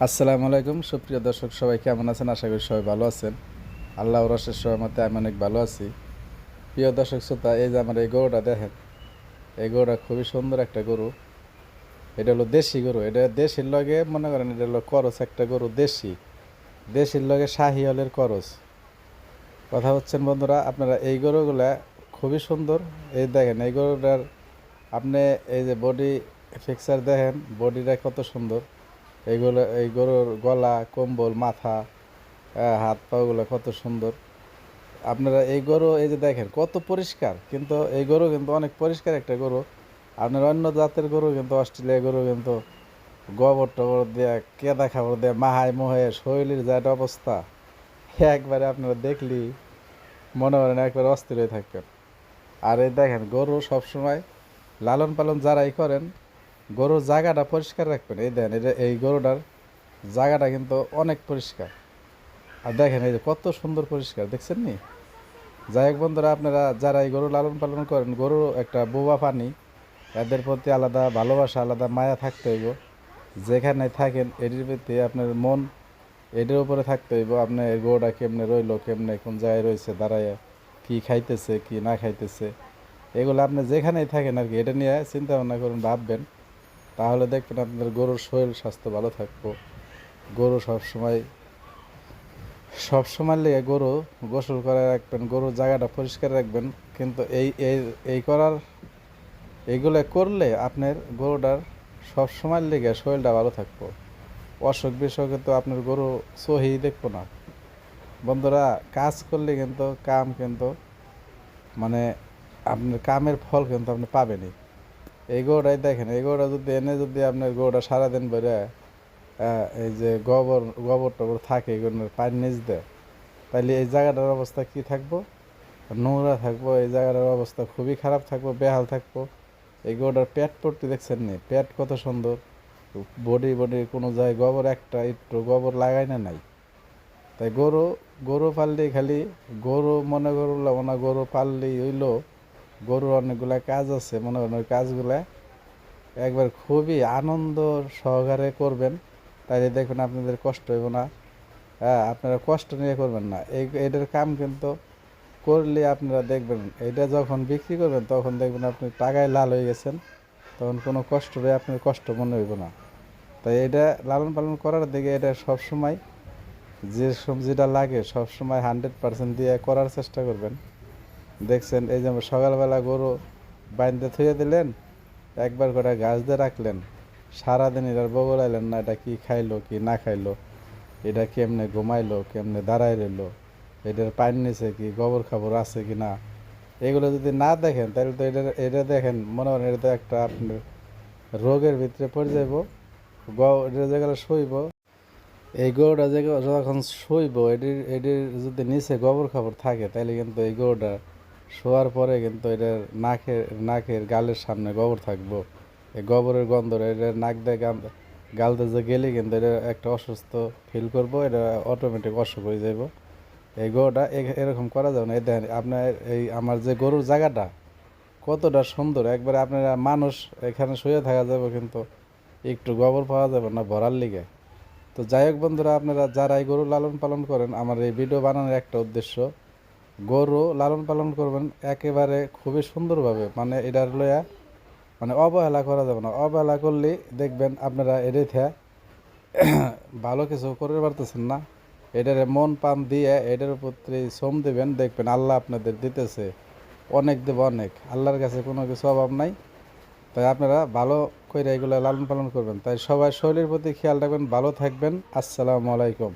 আসসালামু আলাইকুম সুপ্রিয় দর্শক, সবাই কেমন আছেন? আশা করি সবাই ভালো আছেন। আল্লাহর অশেষ রহমতে আমি অনেক ভালো আছি। প্রিয় দর্শক শ্রোতা, এই যে আমার এই গরুটা দেখেন, এই গরুটা খুবই সুন্দর একটা গরু। এটা হলো দেশি গরু। এটা দেশির লগে মনে করেন এটা হলো করস একটা গরু, দেশির লগে শাহিওয়ালের করস। কথা হচ্ছেন বন্ধুরা, আপনারা এই গরুগুলা খুবই সুন্দর। এই দেখেন এই গরুটার আপনি এই যে বডি ফিক্সার দেখেন, বডিটা কত সুন্দর। এইগুলো এই গরুর গলা, কম্বল, মাথা, হাত পাগুলো কত সুন্দর। আপনারা এই গরু এই যে দেখেন কত পরিষ্কার, কিন্তু এই গরু কিন্তু অনেক পরিষ্কার একটা গরু। আপনার অন্য জাতের গরু কিন্তু অস্ট্রেলিয়া গরু কিন্তু গোবর টবর দিয়ে, কেদা খাবার দিয়ে মাহায় মোহে শরীরের যে একটা অবস্থা, একবারে আপনারা দেখলি মনে করেন একবার অস্থির হয়ে থাকবেন। আর এই দেখেন গরু সবসময় লালন পালন যারাই করেন, গরুর জায়গাটা পরিষ্কার রাখবেন। এই দেখেন এই গরুটার জায়গাটা কিন্তু অনেক পরিষ্কার। আর দেখেন এই যে কত সুন্দর পরিষ্কার, দেখছেন নি? যাই হোক বন্ধুরা, আপনারা যারা এই গরু লালন পালন করেন, গরু একটা বোবা পানি, এদের প্রতি আলাদা ভালোবাসা, আলাদা মায়া থাকতে হইব। যেখানে থাকেন এটির প্রতি আপনার মন এটির উপরে থাকতে হইব। আপনার এই গরুটা কেমনে রইলো, কেমনে কোন জায়গায় রয়েছে দাঁড়ায়, কি খাইতেছে কি না খাইতেছে, এগুলো আপনি যেখানেই থাকেন আর কি, এটা নিয়ে চিন্তা ভাবনা করুন, ভাববেন। তাহলে দেখবেন আপনাদের গরুর শরীর স্বাস্থ্য ভালো থাকবো। গরু সবসময় লেগে গরু গোসল করে রাখবেন, গরুর জায়গাটা পরিষ্কার রাখবেন। কিন্তু এই এইগুলো করলে আপনার গরুটার সবসময় লেগে শরীরটা ভালো থাকবো। অসুখ বিসুখ কিন্তু আপনার গরু সহি দেখবো না। বন্ধুরা, কাজ করলে কিন্তু কাম কিন্তু মানে আপনার কামের ফল কিন্তু আপনি পাবেনই। এই গরুটাই দেখেন, এই গরুটা যদি এনে যদি আপনার গরুটা সারাদিন বেড়ে এই যে গোবর টবর থাকে এগুলোর পায়ের নিচ দেয়, তাইলে এই জায়গাটার অবস্থা কি থাকবো? নোংরা থাকবো। এই জায়গাটার অবস্থা খুবই খারাপ থাকবো, বেহাল থাকবো। এই গরুটার পেট পড়তে দেখছেন নি? পেট কত সুন্দর, বডি কোনো জায়গায় গোবর একটা একটু গোবর লাগাই না নাই। তাই গরু পাললেই খালি গরু মনে করলাম না, গরু পাললেই হইলো। গরুর অনেকগুলা কাজ আছে, মনে করেন ওই কাজগুলা একবার খুবই আনন্দ সহকারে করবেন, তাইলে দেখবেন আপনাদের কষ্ট হইব না। হ্যাঁ, আপনারা কষ্ট নিয়ে করবেন না। এটার কাম কিন্তু করলে আপনারা দেখবেন, এটা যখন বিক্রি করবেন তখন দেখবেন আপনি টাকায় লাল হয়ে গেছেন, তখন কোনো কষ্ট হয়ে আপনার কষ্ট মনে হইব না। তাই এটা লালন পালন করার দিকে এটা সবসময় যে সবজিটা লাগে সবসময় 100% দিয়ে করার চেষ্টা করবেন। দেখছেন এই যে সকালবেলা গরু বাইন্দে থুয়ে দিলেন, একবার করে ঘাস দিয়ে রাখলেন, সারাদিন এটার বগলাইলেন না এটা কি খাইলো কি না খাইলো, এটা কেমনে ঘুমাইলো, কেমনে দাঁড়াই রইলো, এটার পানি নিচে কি গোবর খাবার আছে কি না, এগুলো যদি না দেখেন তাহলে তো এটা দেখেন মনে করেন এটা তো একটা আপনার রোগের ভিতরে পড়ে যাব। এটা যেগুলো শুইব, এই গরুটা যে যখন শুইব, এটির যদি নিচে গোবর খাবার থাকে তাহলে কিন্তু এই গরুটা শোয়ার পরে কিন্তু এটার নাকের গালের সামনে গোবর থাকবো। এই গোবরের গন্ধ এটার নাক দিয়ে গালতে যে গেলে কিন্তু এটা একটা অসুস্থ ফিল করবো, এটা অটোমেটিক অসুখ হয়ে যাব। এই গরুটা এরকম করা যাবে না। এই দেখেন আপনার এই আমার যে গরুর জায়গাটা কতটা সুন্দর, একবারে আপনারা মানুষ এখানে শুয়ে থাকা যাবে, কিন্তু একটু গোবর পাওয়া যাবে না ভরার লিগে। তো যাই হোক বন্ধুরা, আপনারা যারা এই গরু লালন পালন করেন, আমার এই ভিডিও বানানোর একটা উদ্দেশ্য, গরু লালন পালন করবেন একেবারে খুবই সুন্দরভাবে, মানে এটার লইয়া মানে অবহেলা করা যাবে না। অবহেলা করলে দেখবেন আপনারা এটাই ভালো কিছু করতে পারতেছেন না। এটারে মন প্রাণ দিয়ে এটার প্রতি শ্রম দেবেন, দেখবেন আল্লাহ আপনাদের দিতেছে অনেক, দেব অনেক। আল্লাহর কাছে কোনো কিছু অভাব নাই। তাই আপনারা ভালো করে এগুলো লালন পালন করবেন। তাই সবাই শরীরের প্রতি খেয়াল রাখবেন, ভালো থাকবেন। আসসালামু আলাইকুম।